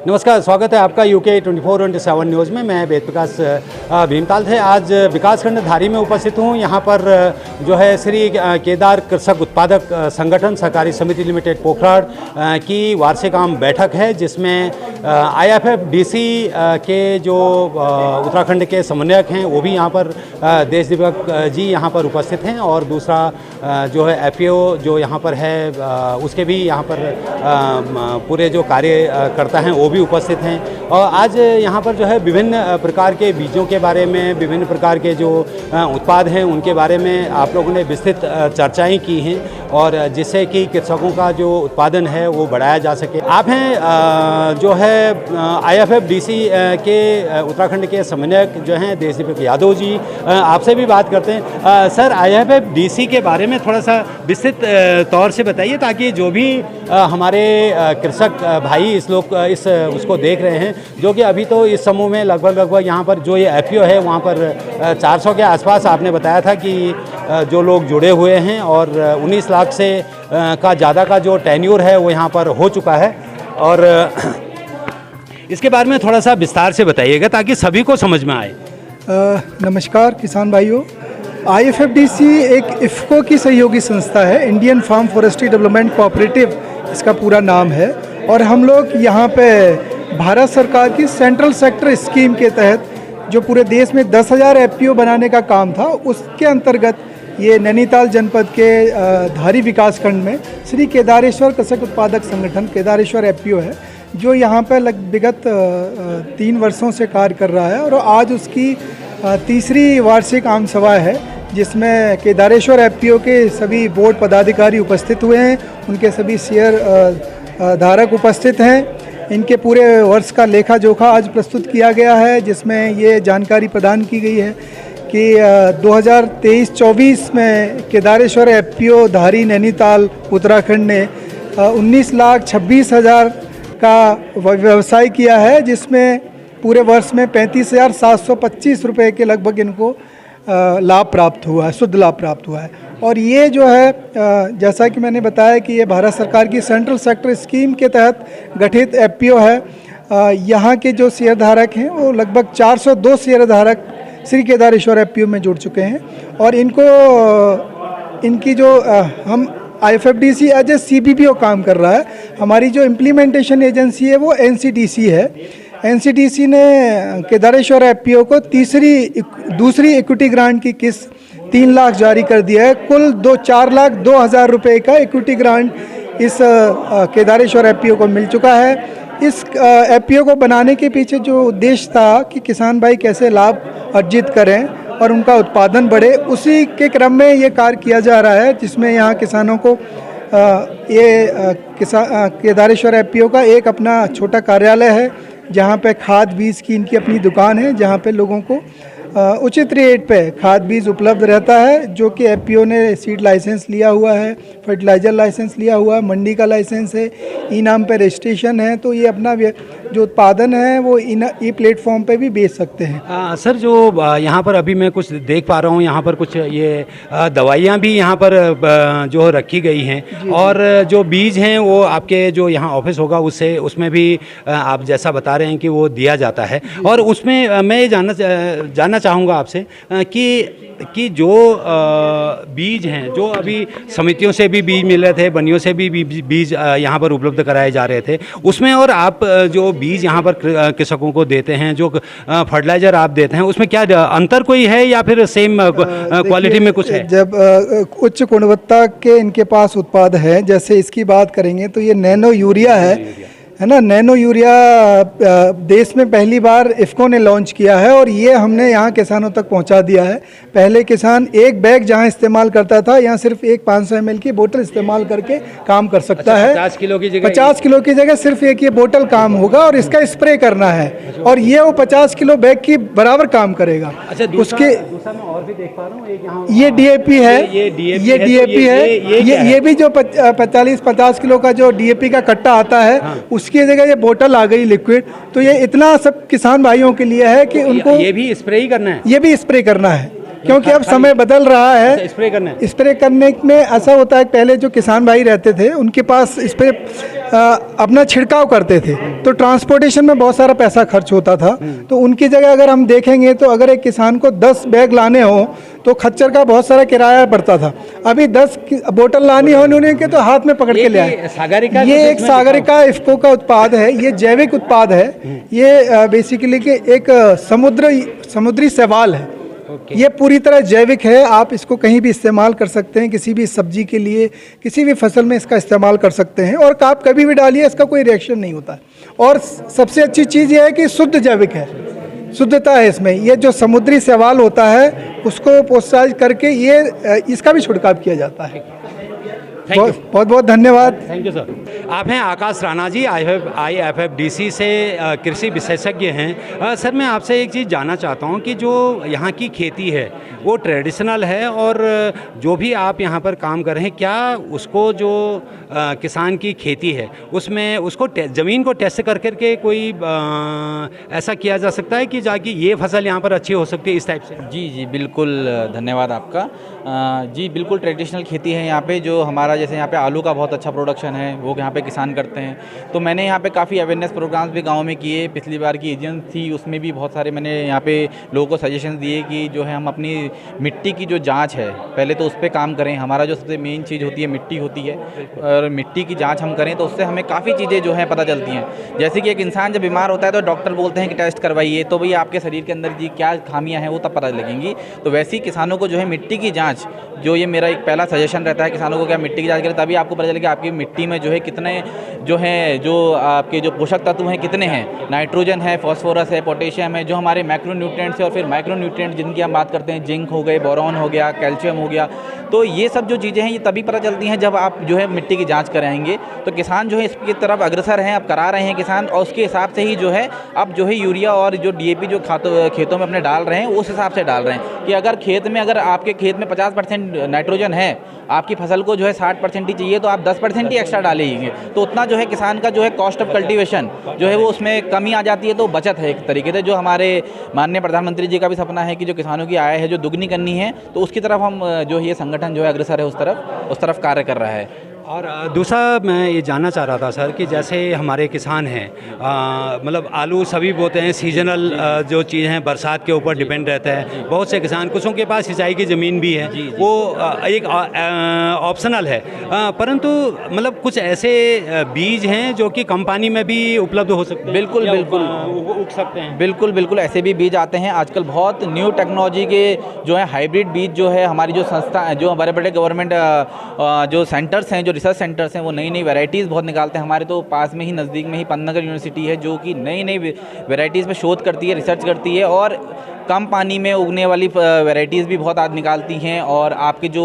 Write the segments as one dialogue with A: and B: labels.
A: नमस्कार, स्वागत है आपका UK 24/7 न्यूज़ में। मैं वेद प्रकाश भीमताल थे। आज विकासखंड धारी में उपस्थित हूँ। यहाँ पर जो है श्री केदार कृषक उत्पादक संगठन सहकारी समिति लिमिटेड पोखराड़ की वार्षिक आम बैठक है, जिसमें IFFDC के जो उत्तराखंड के समन्वयक हैं वो भी यहाँ पर देश दीपक जी यहाँ पर उपस्थित हैं, और दूसरा जो है FAO जो यहाँ पर है उसके भी यहाँ पर पूरे जो कार्य करता हैं वो भी उपस्थित हैं। और आज यहाँ पर जो है विभिन्न प्रकार के बीजों के बारे में, विभिन्न प्रकार के जो उत्पाद हैं उनके बारे में आप लोगों ने विस्तृत चर्चाएं की हैं, और जिससे कि कृषकों का जो उत्पादन है वो बढ़ाया जा सके। आप हैं जो है IFFDC के उत्तराखंड के समन्वयक जो हैं देश दीपक यादव जी, आपसे भी बात करते हैं। सर, IFFDC के बारे में थोड़ा सा विस्तृत तौर से बताइए, ताकि जो भी हमारे कृषक भाई इस उसको देख रहे हैं, जो कि अभी तो इस समूह में लगभग यहाँ पर जो ये FAO है वहाँ पर 400 के आसपास आपने बताया था कि जो लोग जुड़े हुए हैं, और 19 लाख से का ज़्यादा का जो टेन्योर है वो यहाँ पर हो चुका है। और इसके बारे में थोड़ा सा विस्तार से बताइएगा ताकि सभी को समझ में आए।
B: नमस्कार किसान भाइयों। IFFDC एक IFFCO की सहयोगी संस्था है, Indian farm forestry development cooperative इसका पूरा नाम है। और हम लोग यहाँ पे भारत सरकार की सेंट्रल सेक्टर स्कीम के तहत जो पूरे देश में 10,000 FPO बनाने का काम था, उसके अंतर्गत ये नैनीताल जनपद के धारी विकासखंड में श्री केदारेश्वर कृषक उत्पादक संगठन केदारेश्वर FPO है, जो यहाँ पर विगत 3 वर्षों से कार्य कर रहा है। और आज उसकी तीसरी वार्षिक आम सभा है, जिसमें केदारेश्वर FPO के सभी बोर्ड पदाधिकारी उपस्थित हुए हैं, उनके सभी शेयर धारक उपस्थित हैं। इनके पूरे वर्ष का लेखा जोखा आज प्रस्तुत किया गया है, जिसमें ये जानकारी प्रदान की गई है कि 2023-24 में केदारेश्वर FPO धारी नैनीताल उत्तराखंड ने 19,26,000 का व्यवसाय किया है, जिसमें पूरे वर्ष में 35,725 रुपये के लगभग इनको लाभ प्राप्त हुआ है, शुद्ध लाभ प्राप्त हुआ है। और ये जो है जैसा कि मैंने बताया कि ये भारत सरकार की सेंट्रल सेक्टर स्कीम के तहत गठित FPO है। यहाँ के जो शेयरधारक हैं वो लगभग 402 शेयरधारक श्री केदारेश्वर FPO में जुड़ चुके हैं। और इनकी जो हम IFFDC एज ए CBPO काम कर रहा है। हमारी जो इम्प्लीमेंटेशन एजेंसी है वो NCDC है। NCDC ने केदारेश्वर FPO को दूसरी इक्विटी ग्रांट की किस्त 3 लाख जारी कर दिया है। कुल 4,02,000 रुपये का इक्विटी ग्रांट इस केदारेश्वर FPO को मिल चुका है। इस FPO को बनाने के पीछे जो उद्देश्य था कि किसान भाई कैसे लाभ अर्जित करें और उनका उत्पादन बढ़े, उसी के क्रम में ये कार्य किया जा रहा है, जिसमें यहाँ किसानों को केदारेश्वर FPO का एक अपना छोटा कार्यालय है, जहाँ पे खाद बीज की इनकी अपनी दुकान है, जहाँ पे लोगों को उचित रेट पे खाद बीज उपलब्ध रहता है, जो कि FPO ने सीड लाइसेंस लिया हुआ है, फर्टिलाइज़र लाइसेंस लिया हुआ है, मंडी का लाइसेंस है, ई नाम पे रजिस्ट्रेशन है। तो ये अपना जो उत्पादन है वो ई प्लेटफॉर्म पे भी बेच सकते हैं।
A: सर, जो यहाँ पर अभी मैं कुछ देख पा रहा हूँ, यहाँ पर कुछ ये दवाइयाँ भी यहाँ पर जो रखी गई हैं, और जो बीज हैं वो आपके जो यहाँ ऑफिस होगा उसमें भी आप जैसा बता रहे हैं कि वो दिया जाता है। और उसमें मैं ये जानना चाहूँगा आपसे कि जो बीज हैं, जो अभी समितियों से भी बीज मिल रहे थे, बनियों से भी बीज यहाँ पर उपलब्ध कराए जा रहे थे, उसमें और आप जो बीज यहाँ पर कृषकों को देते हैं, जो फर्टिलाइज़र आप देते हैं, उसमें क्या अंतर कोई है या फिर सेम क्वालिटी में कुछ है?
B: जब उच्च गुणवत्ता के इनके पास उत्पाद है, जैसे इसकी बात करेंगे तो ये नैनो यूरिया है ना। नैनो यूरिया देश में पहली बार IFFCO ने लॉन्च किया है, और ये हमने यहाँ किसानों तक पहुँचा दिया है। पहले किसान एक बैग जहाँ इस्तेमाल करता था, यहाँ सिर्फ एक 500 ml की बोतल इस्तेमाल करके काम कर सकता है।
A: 50 किलो की जगह
B: सिर्फ एक ये बोतल काम होगा, और इसका स्प्रे करना है, और ये वो 50 किलो बैग की बराबर काम करेगा।
A: अच्छा, उसके दूसरा मैं और भी देख पा रहा हूँ, एक यहाँ
B: ये DAP है, ये DAP है। ये भी जो 40-50 किलो का जो DAP का कट्टा आता है, उसकी जगह ये बोतल आ गई लिक्विड। तो ये इतना सब किसान भाइयों के लिए है कि उनको
A: ये भी स्प्रे ही करना है।
B: ये भी स्प्रे करना है। क्योंकि अब समय बदल रहा है।
A: स्प्रे करने
B: में ऐसा होता है, पहले जो किसान भाई रहते थे उनके पास इस पे अपना छिड़काव करते थे, तो ट्रांसपोर्टेशन में बहुत सारा पैसा खर्च होता था। तो उनकी जगह अगर हम देखेंगे तो अगर एक किसान को 10 बैग लाने हो तो खच्चर का बहुत सारा किराया पड़ता था। अभी 10 बोतल लानी हो उन्हें के तो हाथ में पकड़ के ले आए। ये एक सागरिका इफ्को का उत्पाद है, ये जैविक उत्पाद है। ये बेसिकली के एक समुद्री शैवाल है। ये पूरी तरह जैविक है। आप इसको कहीं भी इस्तेमाल कर सकते हैं, किसी भी सब्जी के लिए, किसी भी फसल में इसका इस्तेमाल कर सकते हैं, और आप कभी भी डालिए इसका कोई रिएक्शन नहीं होता। और सबसे अच्छी चीज़ ये है कि शुद्ध जैविक है, शुद्धता है इसमें। ये जो समुद्री शैवाल होता है उसको प्रोत्साहित करके ये इसका भी छिड़काव किया जाता है। बहुत बहुत धन्यवाद।
A: Thank you sir. आप हैं आकाश राणा जी, IFFDC से कृषि विशेषज्ञ हैं। सर मैं आपसे एक चीज़ जानना चाहता हूं कि जो यहाँ की खेती है वो ट्रेडिशनल है, और जो भी आप यहाँ पर काम कर रहे हैं, क्या उसको जो किसान की खेती है उसमें उसको ज़मीन को टेस्ट कर करके कोई ऐसा किया जा सकता है कि जाकि ये फसल यहाँ पर अच्छी हो सकती है, इस टाइप से?
C: जी जी बिल्कुल, धन्यवाद आपका। जी बिल्कुल ट्रेडिशनल खेती है यहाँ पे। जो हमारा जैसे यहाँ पे आलू का बहुत अच्छा प्रोडक्शन है वो यहाँ पे किसान करते हैं। तो मैंने यहाँ पे काफ़ी अवेयरनेस प्रोग्राम्स भी गांव में किए। पिछली बार की एजेंट थी उसमें भी बहुत सारे मैंने यहाँ पे लोगों को सजेशन दिए कि जो है हम अपनी मिट्टी की जो जांच है पहले तो उस पर काम करें। हमारा जो सबसे मेन चीज़ होती है मिट्टी होती है, और मिट्टी की जाँच हम करें तो उससे हमें काफ़ी चीज़ें जो है पता चलती हैं। जैसे कि एक इंसान जब बीमार होता है तो डॉक्टर बोलते हैं कि टेस्ट करवाइए, तो भाई आपके शरीर के अंदर जी क्या खामियाँ हैं वो तब पता लगेंगी। तो वैसे ही किसानों को जो है मिट्टी की जाँच, जो ये मेरा एक पहला सजेशन रहता है किसानों को, क्या मिट्टी की जांच करें, तभी आपको पता चले कि आपकी मिट्टी में जो है कितने जो है जो आपके जो पोषक तत्व हैं कितने हैं। नाइट्रोजन है, फॉस्फोरस है, पोटेशियम है, जो हमारे मैक्रो न्यूट्रिएंट्स है, और फिर माइक्रो न्यूट्रिएंट्स जिनकी हम बात करते हैं, जिंक हो गए, बोरॉन हो गया, कैल्शियम हो गया। तो ये सब जो चीज़ें हैं ये तभी पता चलती हैं जब आप जो है मिट्टी की जाँच कराएंगे। तो किसान जो है इसकी तरफ अग्रसर हैं, अब करा रहे हैं किसान, और उसके हिसाब से ही जो है अब जो है यूरिया और जो DAP जो खेतों में अपने डाल रहे हैं उस हिसाब से डाल रहे हैं कि अगर खेत में अगर आपके खेत में 50% नाइट्रोजन है, आपकी फसल को जो है 60% ही चाहिए, तो आप 10% ही एक्स्ट्रा डालेंगे, तो उतना जो है किसान का जो है कॉस्ट ऑफ कल्टीवेशन जो है वो उसमें कमी आ जाती है। तो बचत है एक तरीके से, जो हमारे माननीय प्रधानमंत्री जी का भी सपना है कि जो किसानों की आय है जो दुगनी करनी है, तो उसकी तरफ हम जो ये संगठन जो है अग्रसर है उस तरफ कार्य कर रहा है।
A: और दूसरा मैं ये जानना चाह रहा था सर कि जैसे हमारे किसान हैं, मतलब आलू सभी बोते हैं, सीजनल जो चीज़ हैं बरसात के ऊपर डिपेंड रहता है। बहुत से किसान, कुछों के पास सिंचाई की ज़मीन भी है, वो एक ऑप्शनल है, परंतु मतलब कुछ ऐसे बीज हैं जो कि कम पानी में भी उपलब्ध हो सकते हैं।
C: बिल्कुल बिल्कुल
A: उग सकते हैं।
C: बिल्कुल बिल्कुल ऐसे भी बीज आते हैं आजकल। बहुत न्यू टेक्नोलॉजी के जो है हाइब्रिड बीज जो है हमारी जो संस्था, जो बड़े बड़े गवर्नमेंट जो सेंटर्स हैं, जो रिसर्च सेंटर्स हैं, वो नई नई वैरायटीज़ बहुत निकालते हैं। हमारे तो पास में ही नज़दीक में ही पन्नागर यूनिवर्सिटी है जो कि नई नई वैरायटीज़ पे शोध करती है, रिसर्च करती है, और कम पानी में उगने वाली वैरायटीज़ भी बहुत आज निकालती हैं। और आपके जो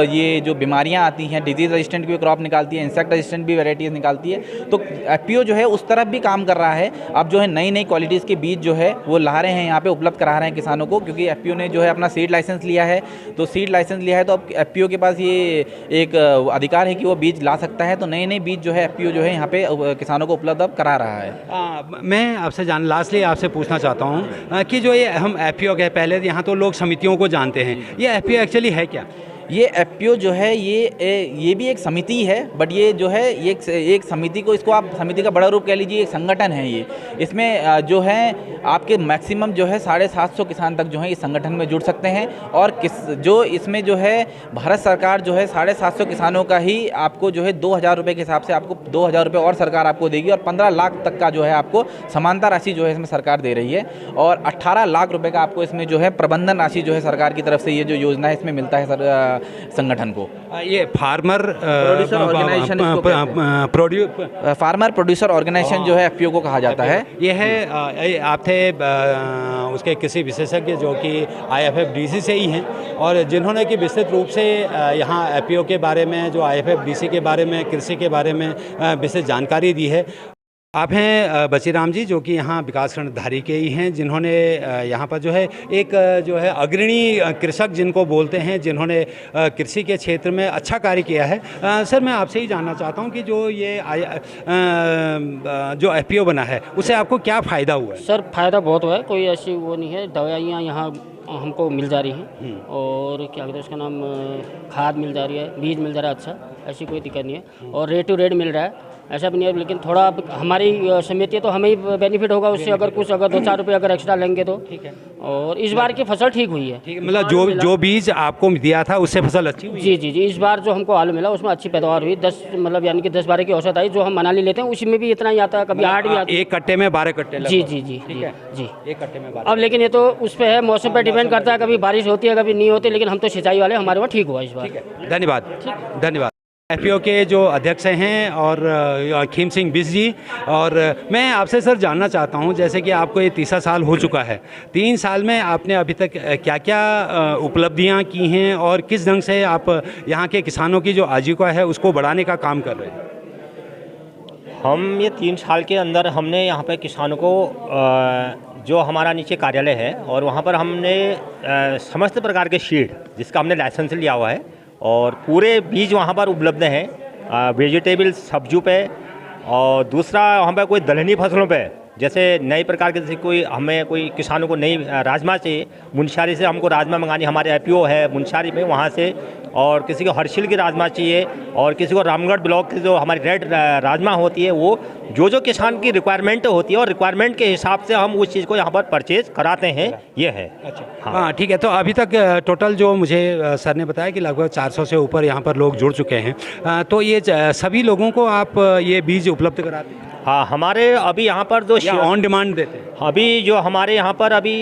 C: ये जो बीमारियां आती हैं, डिजीज़ रेजिस्टेंट भी क्रॉप निकालती है, इंसेक्ट रेजिस्टेंट भी वैरायटीज़ निकालती है। तो FPO जो है उस तरफ भी काम कर रहा है। अब जो है नई नई क्वालिटीज़ के बीज जो है वो ला रहे हैं यहाँ पे, उपलब्ध करा रहे हैं किसानों को, क्योंकि FPO ने जो है अपना सीड लाइसेंस लिया है। तो सीड लाइसेंस लिया है तो अब FPO के पास ये एक अधिकार है कि वो बीज ला सकता है। तो नए नए बीज जो है FPO जो है यहाँ पे किसानों को उपलब्ध अब करा रहा है।
A: मैं आपसे लास्टली आपसे पूछना चाहता हूँ कि जो ये हम FPO के पहले यहाँ तो लोग समितियों को जानते हैं, ये FPO एक्चुअली है क्या?
C: ये FPO जो है ये भी एक समिति है, बट ये जो है ये एक समिति को, इसको आप समिति का बड़ा रूप कह लीजिए, एक संगठन है ये। इसमें जो है आपके मैक्सिमम जो है 750 किसान तक जो है इस संगठन में जुड़ सकते हैं। और जो इसमें जो है भारत सरकार जो है 750 किसानों का ही आपको जो है 2000 रुपये के हिसाब से आपको 2000 रुपये और सरकार आपको देगी, और 15 लाख तक का जो है आपको समानता राशि जो है इसमें सरकार दे रही है, और 18 लाख रुपये का आपको इसमें जो है प्रबंधन राशि जो है सरकार की तरफ से ये जो योजना है इसमें मिलता है संगठन को।
A: ये farmer
C: producer organisation, farmer producer organisation जो है FPO को कहा जाता है।
A: ये है, आप थे उसके कृषि विशेषज्ञ जो कि IFFDC से ही हैं, और जिन्होंने कि विस्तृत रूप से यहाँ FPO के बारे में, जो IFFDC के बारे में, कृषि के बारे में विस्तृत जानकारी दी है। आप हैं बशीराम जी, जो कि यहाँ विकासखंड धारी के ही हैं, जिन्होंने यहाँ पर जो है एक जो है अग्रणी कृषक जिनको बोलते हैं, जिन्होंने कृषि के क्षेत्र में अच्छा कार्य किया है। सर, मैं आपसे ही जानना चाहता हूँ कि जो ये जो FPO बना है उससे आपको क्या फ़ायदा हुआ है?
D: सर फ़ायदा बहुत हुआ है, कोई ऐसी वो नहीं है। दवाइयाँ यहाँ हमको मिल जा रही हैं और क्या कहते हैं उसका नाम, खाद मिल जा रही है, बीज मिल जा रहा है, अच्छा, ऐसी कोई दिक्कत नहीं है। और रेट टू रेट मिल रहा है, ऐसा भी नहीं है। लेकिन थोड़ा अब हमारी समिति तो हमें ही बेनिफिट होगा उससे, अगर कुछ अगर 2-4 रुपये अगर एक्स्ट्रा लेंगे तो। ठीक है। और इस बार की फसल ठीक हुई है।
A: ठीक है, मतलब जो बीज आपको दिया था उससे फसल अच्छी हुई?
D: जी जी जी, इस बार जो हमको आलू मिला उसमें अच्छी पैदावार हुई। 10 मतलब यानी कि 10-12 की औसत आई। जो हम मनाली लेते हैं उसमें भी इतना ही आता है, कभी 8 भी आता है।
A: एक कट्टे में 12 कट्टे?
D: जी जी जी जी जी,
A: एक कट्टे में 12।
D: अब लेकिन ये तो उस पर है, मौसम पर डिपेंड करता है, कभी बारिश होती है कभी नहीं होती। लेकिन हम तो सिंचाई वाले, हमारे वहाँ ठीक हुआ इस बार।
A: धन्यवाद, धन्यवाद। FPO के जो अध्यक्ष हैं और खीम सिंह बिस जी, और मैं आपसे सर जानना चाहता हूं, जैसे कि आपको ये 3रा साल हो चुका है, 3 साल में आपने अभी तक क्या क्या उपलब्धियां की हैं और किस ढंग से आप यहां के किसानों की जो आजीविका है उसको बढ़ाने का काम कर रहे हैं?
E: हम ये 3 साल के अंदर हमने यहाँ पे किसानों को जो हमारा नीचे कार्यालय है और वहाँ पर हमने समस्त प्रकार के सीड जिसका हमने लाइसेंस लिया हुआ है और पूरे बीज वहाँ पर उपलब्ध हैं, वेजिटेबल सब्जियों पे। और दूसरा वहाँ पर कोई दलहनी फसलों पे, जैसे नए प्रकार के, जैसे कोई हमें कोई किसानों को नई राजमा चाहिए, मुनस्यारी से हमको राजमा मंगानी, हमारे FPO है मुनस्यारी में, वहाँ से। और किसी को हर्षिल की राजमा चाहिए और किसी को रामगढ़ ब्लॉक की जो हमारी रेड राजमा होती है, वो जो किसान की रिक्वायरमेंट होती है और रिक्वायरमेंट के हिसाब से हम उस चीज़ को यहाँ पर परचेज कराते हैं। ये है।
A: अच्छा, हाँ ठीक है। तो अभी तक टोटल जो मुझे सर ने बताया कि लगभग 400 से ऊपर यहाँ पर लोग जुड़ चुके हैं। तो ये सभी लोगों को आप ये बीज उपलब्ध कराते हैं?
E: हाँ, हमारे अभी यहाँ पर जो
A: ऑन डिमांड देते हैं?
E: अभी जो हमारे यहाँ पर अभी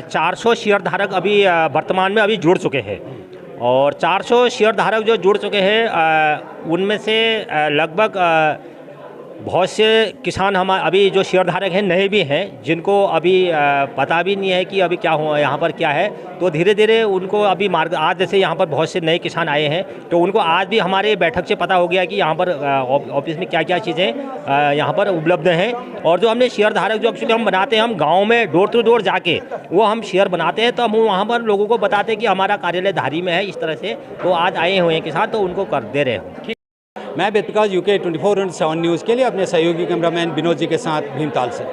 E: 400 शेयर धारक अभी वर्तमान में अभी जुड़ चुके हैं। और 400 शेयर धारक जो जुड़ चुके हैं उनमें से लगभग बहुत से किसान हम अभी जो शेयर धारक हैं नए भी हैं, जिनको अभी पता भी नहीं है कि अभी क्या हुआ यहाँ पर क्या है। तो धीरे धीरे उनको अभी आज जैसे यहाँ पर बहुत से नए किसान आए हैं, तो उनको आज भी हमारे बैठक से पता हो गया कि यहाँ पर ऑफिस में क्या क्या चीज़ें यहाँ पर उपलब्ध हैं। और जो हमने शेयर धारक जो एक्चुअली हम बनाते हैं, हम गाँव में डोर टू डोर जाके वो हम शेयर बनाते हैं, तो हम वहाँ पर लोगों को बताते हैं कि हमारा कार्यालय धारी में है इस तरह से। तो आज आए हुए हैं किसान, तो उनको कर दे रहे हैं।
A: मैं वेदप्रकाश UK 24/7 न्यूज़ के लिए अपने सहयोगी कैमरामैन विनोद जी के साथ भीमताल से।